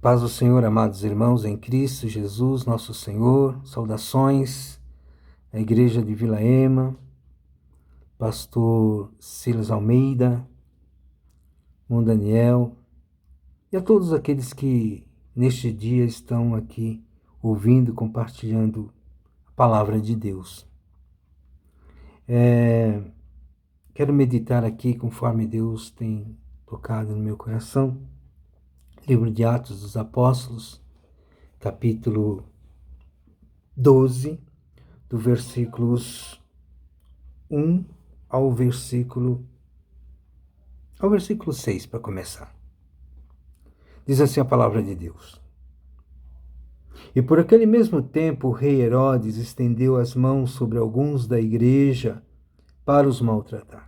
Paz do Senhor, amados irmãos em Cristo Jesus, nosso Senhor. Saudações à Igreja de Vila Ema, Pastor Silas Almeida, Irmão Daniel e a todos aqueles que neste dia estão aqui ouvindo, compartilhando a palavra de Deus. Quero meditar aqui conforme Deus tem tocado no meu coração. Livro de Atos dos Apóstolos, capítulo 12, do versículos 1 ao versículo 6, para começar. Diz assim a palavra de Deus. E por aquele mesmo tempo o rei Herodes estendeu as mãos sobre alguns da igreja para os maltratar.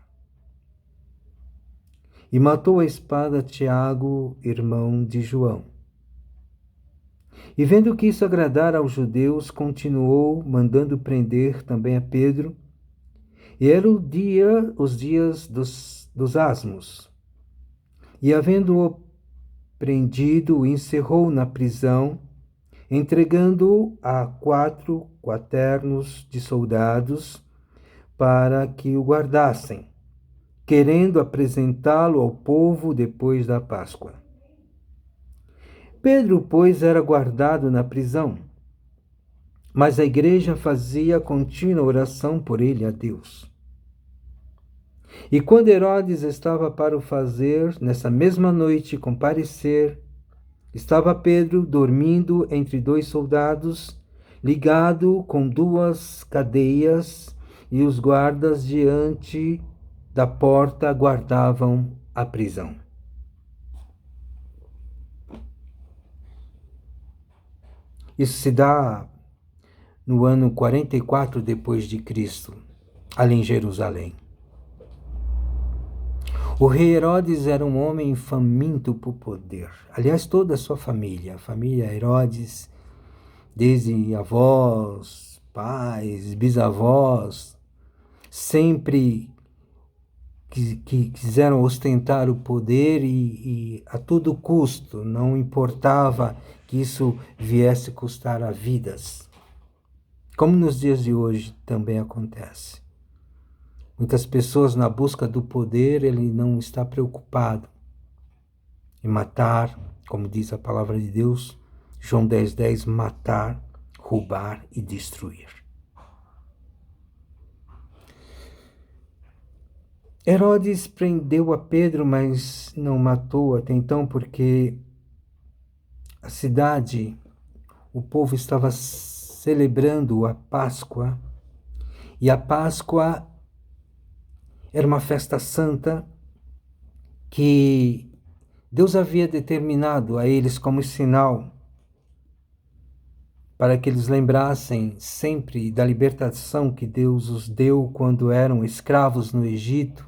E matou a espada Tiago, irmão de João. E vendo que isso agradara aos judeus, continuou mandando prender também a Pedro. E era os dias dos asmos. E havendo-o prendido, o encerrou na prisão, entregando-o a 4 quaternos de soldados para que o guardassem, querendo apresentá-lo ao povo depois da Páscoa. Pedro, pois, era guardado na prisão, mas a igreja fazia contínua oração por ele a Deus. E quando Herodes estava para o fazer, nessa mesma noite, comparecer, estava Pedro dormindo entre 2 soldados, ligado com 2 cadeias, e os guardas diante da porta guardavam a prisão. Isso se dá no ano 44 depois de Cristo, ali em Jerusalém. O rei Herodes era um homem faminto por poder. Aliás, toda a sua família, a família Herodes, desde avós, pais, bisavós, sempre que quiseram ostentar o poder e a todo custo, não importava que isso viesse custar a vidas. Como nos dias de hoje também acontece. Muitas pessoas, na busca do poder, ele não está preocupado em matar, como diz a palavra de Deus, João 10:10, matar, roubar e destruir. Herodes prendeu a Pedro, mas não matou até então, porque a cidade, o povo estava celebrando a Páscoa, e a Páscoa era uma festa santa que Deus havia determinado a eles como sinal para que eles lembrassem sempre da libertação que Deus os deu quando eram escravos no Egito.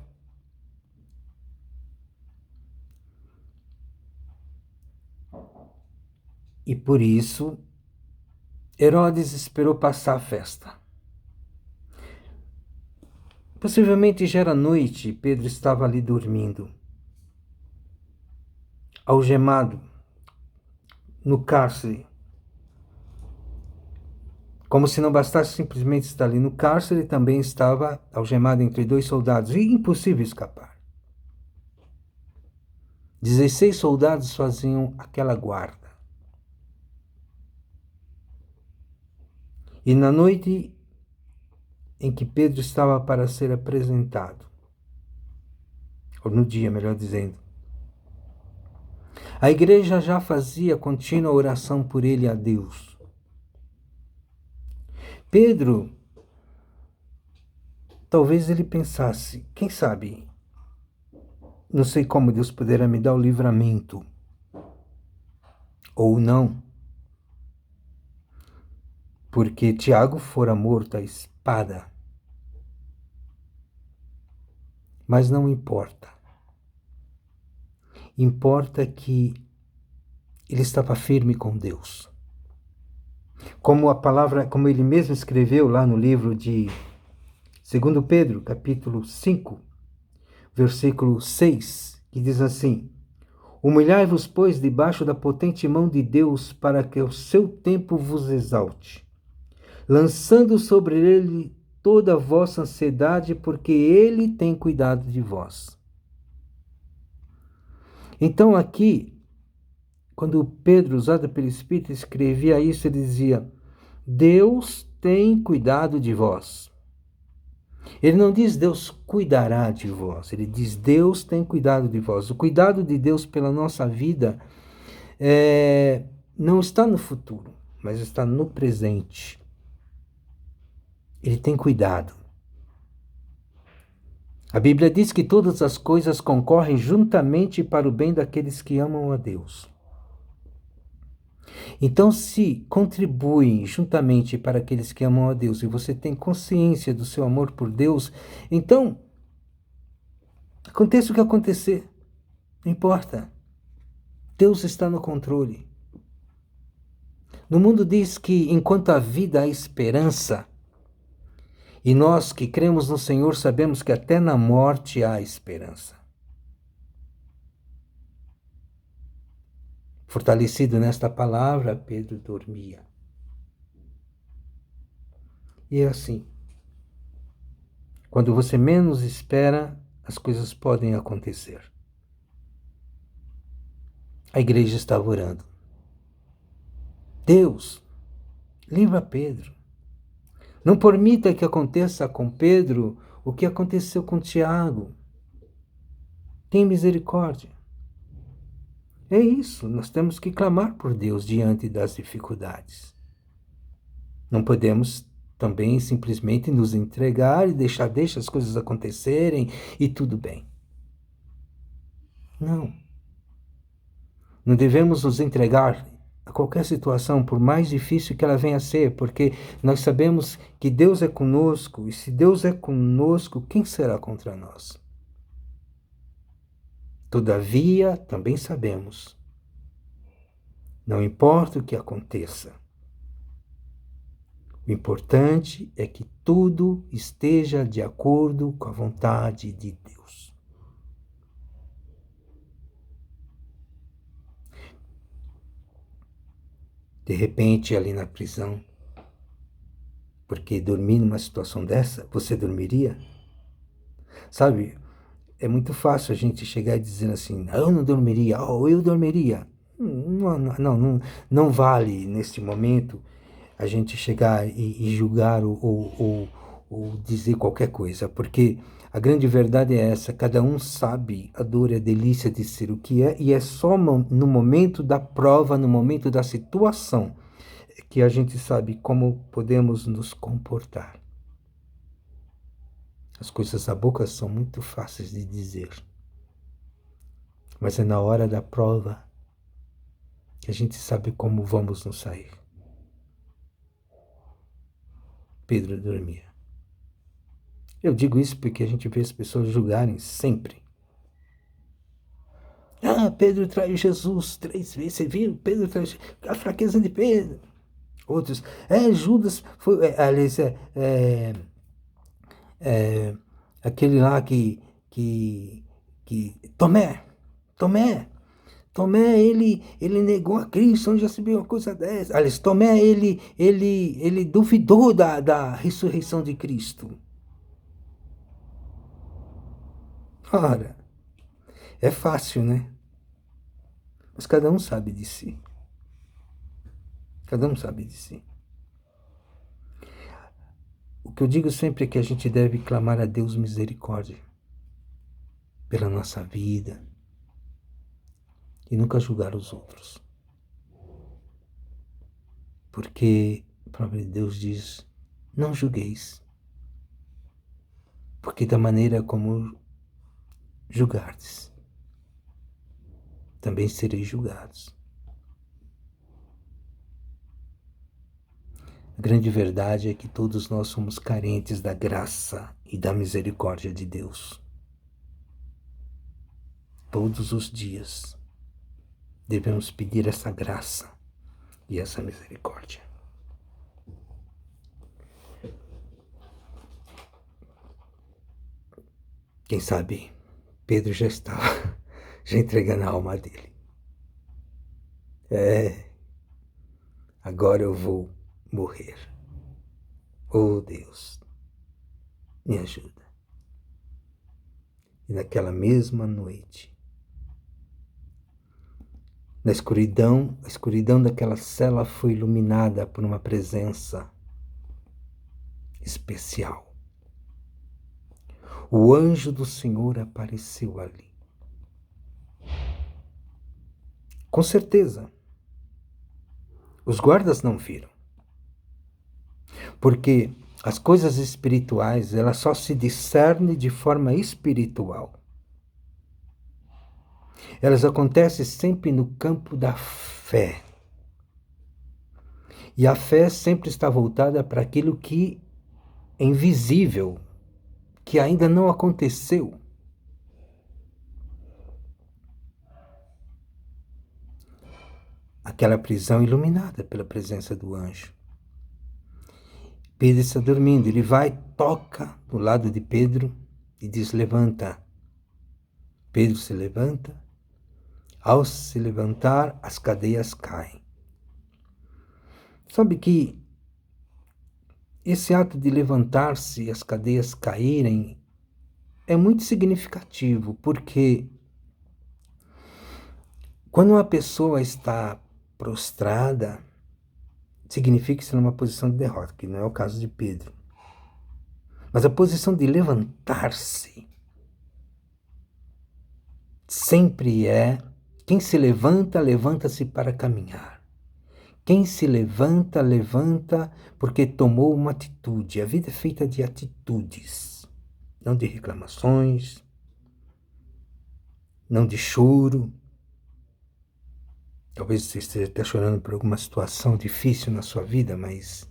E por isso, Herodes esperou passar a festa. Possivelmente já era noite, Pedro estava ali dormindo, algemado no cárcere. Como se não bastasse simplesmente estar ali no cárcere, também estava algemado entre 2 soldados, e impossível escapar. 16 soldados faziam aquela guarda. E na noite em que Pedro estava para ser apresentado, ou no dia, melhor dizendo, a igreja já fazia contínua oração por ele a Deus. Pedro, talvez ele pensasse, quem sabe, não sei como Deus poderá me dar o livramento, ou não, porque Tiago fora morto à espada. Mas não importa. Importa que ele estava firme com Deus. Como ele mesmo escreveu lá no livro de 2 Pedro, capítulo 5, versículo 6, que diz assim: Humilhai-vos, pois, debaixo da potente mão de Deus, para que o seu tempo vos exalte, lançando sobre ele toda a vossa ansiedade, porque ele tem cuidado de vós. Então aqui, quando Pedro, usado pelo Espírito, escrevia isso, ele dizia: Deus tem cuidado de vós. Ele não diz Deus cuidará de vós, ele diz Deus tem cuidado de vós. O cuidado de Deus pela nossa vida não está no futuro, mas está no presente. Ele tem cuidado. A Bíblia diz que todas as coisas concorrem juntamente para o bem daqueles que amam a Deus. Então, se contribuem juntamente para aqueles que amam a Deus e você tem consciência do seu amor por Deus, então, aconteça o que acontecer, não importa. Deus está no controle. No mundo diz que enquanto há vida há esperança, e nós que cremos no Senhor sabemos que até na morte há esperança. Fortalecido nesta palavra, Pedro dormia. E é assim. Quando você menos espera, as coisas podem acontecer. A igreja estava orando. Deus, livra Pedro. Não permita que aconteça com Pedro o que aconteceu com Tiago. Tem misericórdia. É isso, nós temos que clamar por Deus diante das dificuldades. Não podemos também simplesmente nos entregar e deixar as coisas acontecerem e tudo bem. Não. Não devemos nos entregar a qualquer situação, por mais difícil que ela venha a ser, porque nós sabemos que Deus é conosco, e se Deus é conosco, quem será contra nós? Todavia, também sabemos, não importa o que aconteça, o importante é que tudo esteja de acordo com a vontade de Deus. De repente, ali na prisão, porque dormir numa situação dessa, você dormiria? Sabe, é muito fácil a gente chegar e dizer assim, eu não dormiria, ou eu dormiria. Não vale, neste momento, a gente chegar e julgar ou dizer qualquer coisa, porque a grande verdade é essa, cada um sabe a dor e a delícia de ser o que é, e é só no momento da prova, no momento da situação, que a gente sabe como podemos nos comportar. As coisas da boca são muito fáceis de dizer, mas é na hora da prova que a gente sabe como vamos nos sair. Pedro dormia. Eu digo isso porque a gente vê as pessoas julgarem sempre. Pedro traiu Jesus 3 vezes. Você viu? Pedro traiu a fraqueza de Pedro. Outros, Judas foi, aquele lá que Tomé, ele negou a Cristo, onde já se viu uma coisa dessa. Aliás, Tomé, ele duvidou da ressurreição de Cristo. Ora, é fácil, né? Mas cada um sabe de si. Cada um sabe de si. O que eu digo sempre é que a gente deve clamar a Deus misericórdia pela nossa vida e nunca julgar os outros. Porque a palavra de Deus diz, não julgueis, porque da maneira como julgardes, também sereis julgados. A grande verdade é que todos nós somos carentes da graça e da misericórdia de Deus. Todos os dias devemos pedir essa graça e essa misericórdia. Quem sabe Pedro já estava entregando a alma dele. Agora eu vou morrer. Oh Deus, me ajuda. E naquela mesma noite, a escuridão daquela cela foi iluminada por uma presença especial. O anjo do Senhor apareceu ali. Com certeza, os guardas não viram. Porque as coisas espirituais, elas só se discernem de forma espiritual. Elas acontecem sempre no campo da fé. E a fé sempre está voltada para aquilo que é invisível, que ainda não aconteceu. Aquela prisão iluminada pela presença do anjo. Pedro está dormindo, ele vai, toca do lado de Pedro e diz: levanta. Pedro se levanta. Ao se levantar, as cadeias caem. Sabe que esse ato de levantar-se e as cadeias caírem é muito significativo, porque quando uma pessoa está prostrada, significa que está numa posição de derrota, que não é o caso de Pedro. Mas a posição de levantar-se sempre é: quem se levanta, levanta-se para caminhar. Quem se levanta, levanta porque tomou uma atitude. A vida é feita de atitudes, não de reclamações, não de choro. Talvez você esteja até chorando por alguma situação difícil na sua vida, mas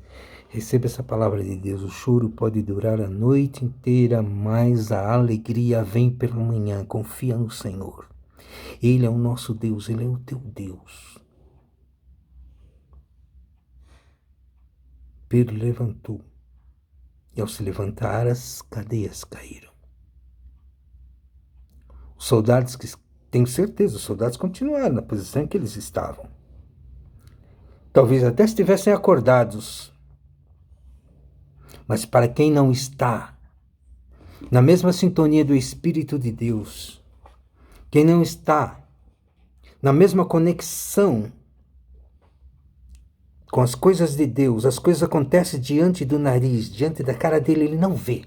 receba essa palavra de Deus. O choro pode durar a noite inteira, mas a alegria vem pela manhã. Confia no Senhor. Ele é o nosso Deus, Ele é o teu Deus. Pedro levantou, e ao se levantar, as cadeias caíram. Os soldados, tenho certeza, os soldados continuaram na posição em que eles estavam. Talvez até estivessem acordados. Mas para quem não está na mesma sintonia do Espírito de Deus, quem não está na mesma conexão com as coisas de Deus, as coisas acontecem diante do nariz, diante da cara dele, ele não vê.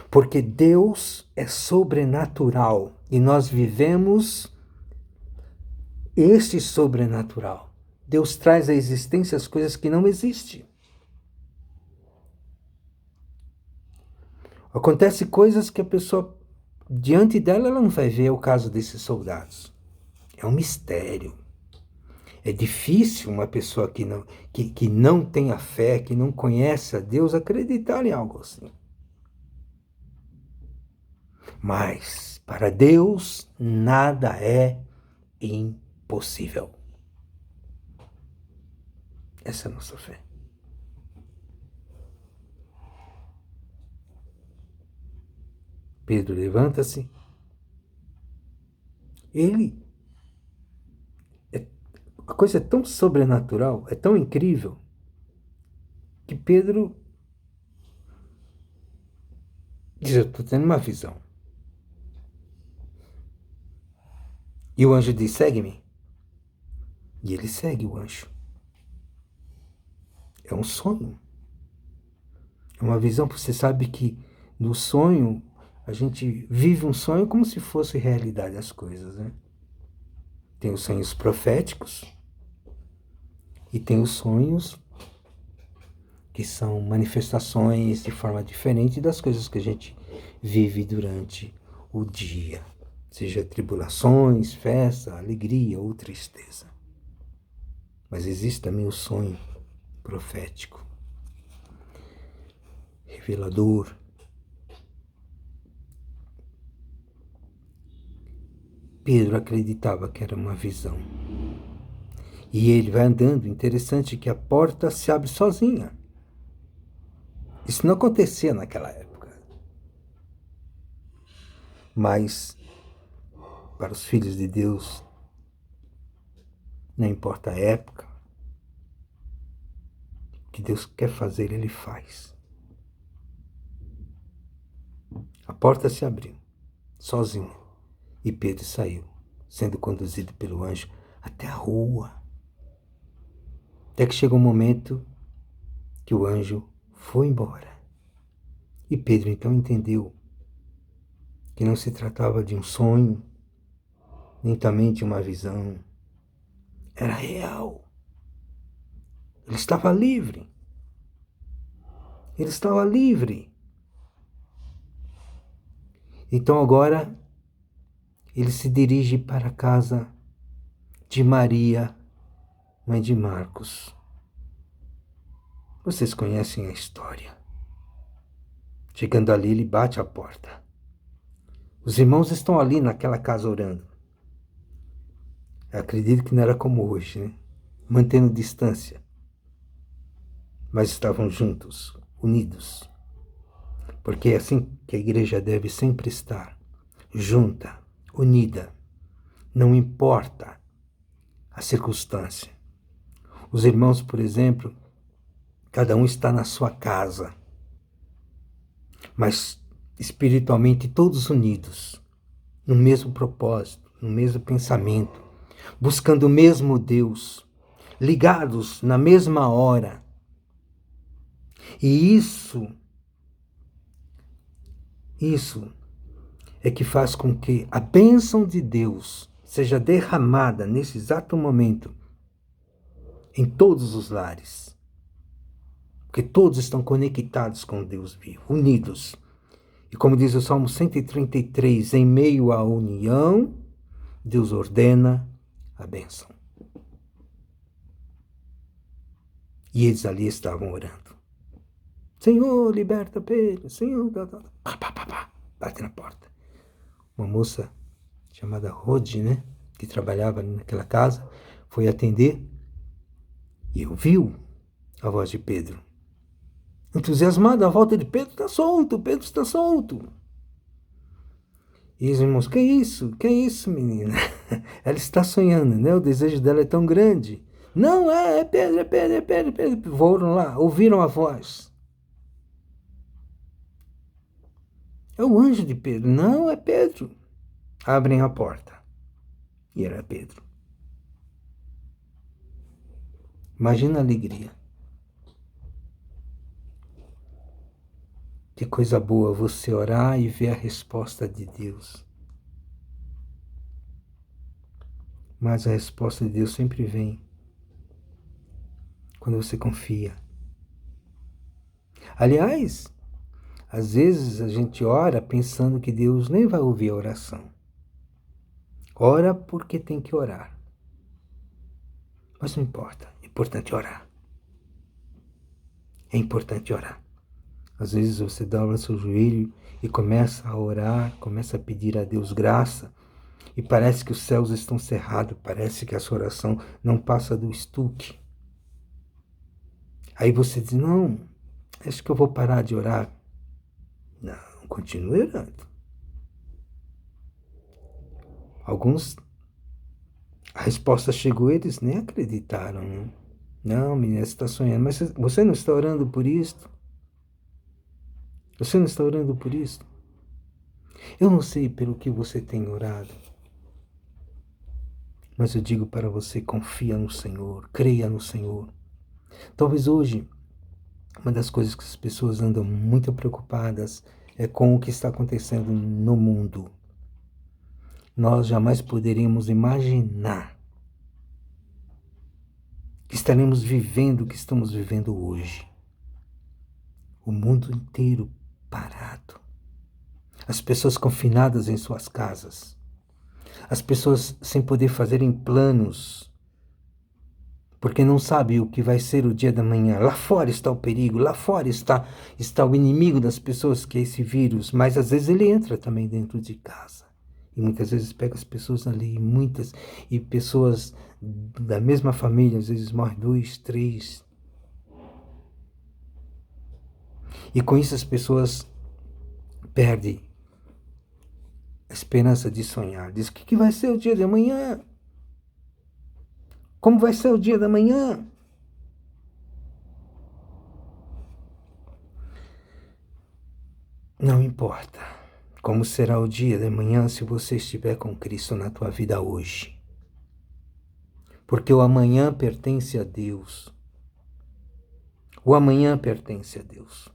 Porque Deus é sobrenatural e nós vivemos este sobrenatural. Deus traz à existência as coisas que não existem. Acontece coisas que a pessoa, diante dela, ela não vai ver. É o caso desses soldados. É um mistério. É difícil uma pessoa que não tem a fé, que não conhece a Deus, acreditar em algo assim. Mas, para Deus, nada é impossível. Essa é a nossa fé. Pedro levanta-se. A coisa é tão sobrenatural, é tão incrível, que Pedro diz: eu estou tendo uma visão. E o anjo diz: segue-me. E ele segue o anjo. É um sonho. É uma visão, porque você sabe que no sonho, a gente vive um sonho como se fosse realidade as coisas, né? Tem os sonhos proféticos e tem os sonhos que são manifestações de forma diferente das coisas que a gente vive durante o dia. Seja tribulações, festa, alegria ou tristeza. Mas existe também o sonho profético, revelador. Pedro acreditava que era uma visão. E ele vai andando. Interessante que a porta se abre sozinha. Isso não acontecia naquela época. Mas, para os filhos de Deus, não importa a época. O que Deus quer fazer, Ele faz. A porta se abriu, sozinha, e Pedro saiu, sendo conduzido pelo anjo até a rua. Até que chegou um momento que o anjo foi embora. E Pedro então entendeu que não se tratava de um sonho, nem também de uma visão. Era real. Ele estava livre. Ele estava livre. Então agora ele se dirige para a casa de Maria, mãe de Marcos. Vocês conhecem a história. Chegando ali, ele bate a porta. Os irmãos estão ali naquela casa orando. Eu acredito que não era como hoje, né? Mantendo distância. Mas estavam juntos, unidos. Porque é assim que a igreja deve sempre estar. Junta, unida. Não importa a circunstância. Os irmãos, por exemplo, cada um está na sua casa. Mas espiritualmente todos unidos. No mesmo propósito, no mesmo pensamento. Buscando o mesmo Deus. Ligados na mesma hora. E isso é que faz com que a bênção de Deus seja derramada nesse exato momento em todos os lares. Porque todos estão conectados com Deus vivo, unidos. E como diz o Salmo 133, em meio à união, Deus ordena a bênção. E eles ali estavam orando. Senhor, liberta Pedro, Senhor, bate na porta. Uma moça chamada Rode, né, que trabalhava naquela casa, foi atender e ouviu a voz de Pedro. Entusiasmado, a volta de Pedro está solto. E os irmãos, que é isso, menina? Ela está sonhando, né? O desejo dela é tão grande. Não, é Pedro. Foram lá, ouviram a voz. É o anjo de Pedro. Não, é Pedro. Abrem a porta. E era Pedro. Imagina a alegria. Que coisa boa você orar e ver a resposta de Deus. Mas a resposta de Deus sempre vem quando você confia. Aliás, às vezes a gente ora pensando que Deus nem vai ouvir a oração. Ora porque tem que orar. Mas não importa, é importante orar. É importante orar. Às vezes você dobra seu joelho e começa a orar, começa a pedir a Deus graça, e parece que os céus estão cerrados, parece que a sua oração não passa do estuque. Aí você diz, não, acho que eu vou parar de orar. Não, continue orando. Alguns, a resposta chegou, eles nem acreditaram. Né? Não, menina, você está sonhando, mas você não está orando por isto? Você não está orando por isso? Eu não sei pelo que você tem orado, mas eu digo para você, confia no Senhor, creia no Senhor. Talvez hoje, uma das coisas que as pessoas andam muito preocupadas é com o que está acontecendo no mundo. Nós jamais poderíamos imaginar que estaremos vivendo o que estamos vivendo hoje. O mundo inteiro parado. As pessoas confinadas em suas casas. As pessoas sem poder fazerem planos, porque não sabem o que vai ser o dia da manhã. Lá fora está o perigo, lá fora está o inimigo das pessoas, que é esse vírus, mas às vezes ele entra também dentro de casa. E muitas vezes pega as pessoas ali, e pessoas da mesma família, às vezes morrem 2, 3. E com isso as pessoas perdem a esperança de sonhar. Diz, o que vai ser o dia de amanhã? Como vai ser o dia da manhã? Não importa como será o dia de manhã se você estiver com Cristo na tua vida hoje. Porque o amanhã pertence a Deus. O amanhã pertence a Deus.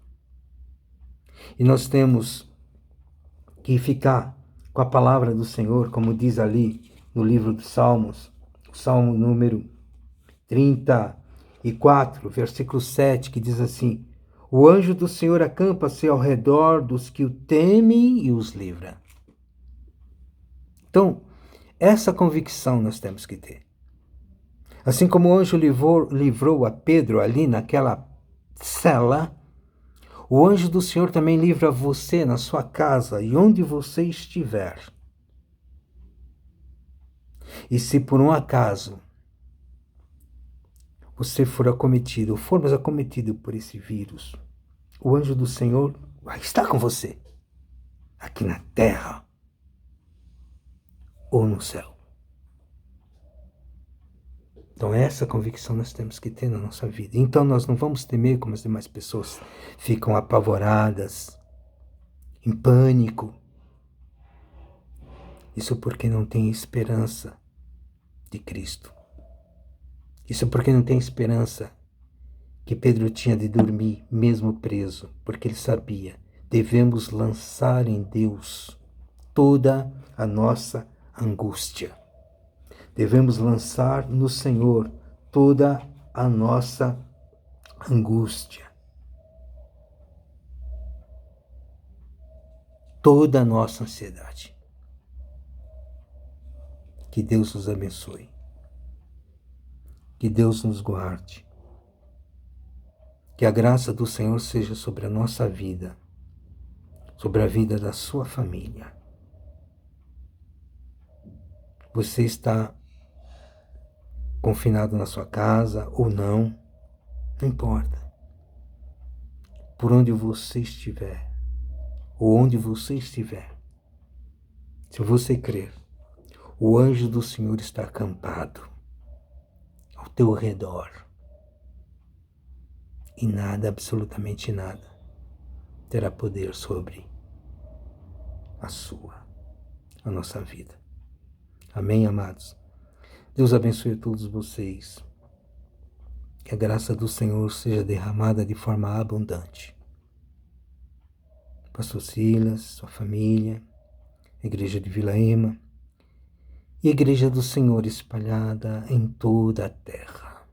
E nós temos que ficar com a palavra do Senhor, como diz ali no livro dos Salmos, o Salmo número 34, versículo 7, que diz assim: o anjo do Senhor acampa-se ao redor dos que o temem e os livra. Então, essa convicção nós temos que ter. Assim como o anjo livrou a Pedro ali naquela cela, o anjo do Senhor também livra você na sua casa e onde você estiver. E se por um acaso você for acometido, ou formos acometido por esse vírus, o anjo do Senhor vai estar com você, aqui na terra ou no céu. Então essa convicção nós temos que ter na nossa vida. Então nós não vamos temer como as demais pessoas ficam apavoradas, em pânico. Isso porque não tem esperança de Cristo. Isso porque não tem esperança que Pedro tinha de dormir mesmo preso, porque ele sabia, devemos lançar em Deus toda a nossa angústia. Devemos lançar no Senhor toda a nossa angústia. Toda a nossa ansiedade. Que Deus nos abençoe. Que Deus nos guarde. Que a graça do Senhor seja sobre a nossa vida, sobre a vida da sua família. Você está confinado na sua casa ou não, não importa. Por onde você estiver, ou onde você estiver, se você crer, o anjo do Senhor está acampado ao teu redor. E nada, absolutamente nada, terá poder sobre a nossa vida. Amém, amados? Deus abençoe a todos vocês. Que a graça do Senhor seja derramada de forma abundante. Pastor Silas, sua família, a Igreja de Vila Ema e a Igreja do Senhor espalhada em toda a terra.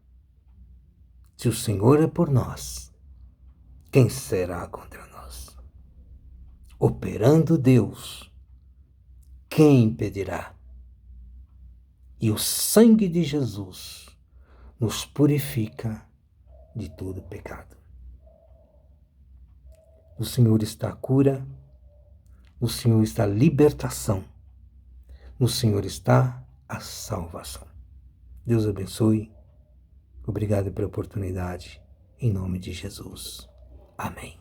Se o Senhor é por nós, quem será contra nós? Operando Deus, quem impedirá? E o sangue de Jesus nos purifica de todo pecado. No Senhor está a cura, no Senhor está a libertação, no Senhor está a salvação. Deus abençoe. Obrigado pela oportunidade. Em nome de Jesus. Amém.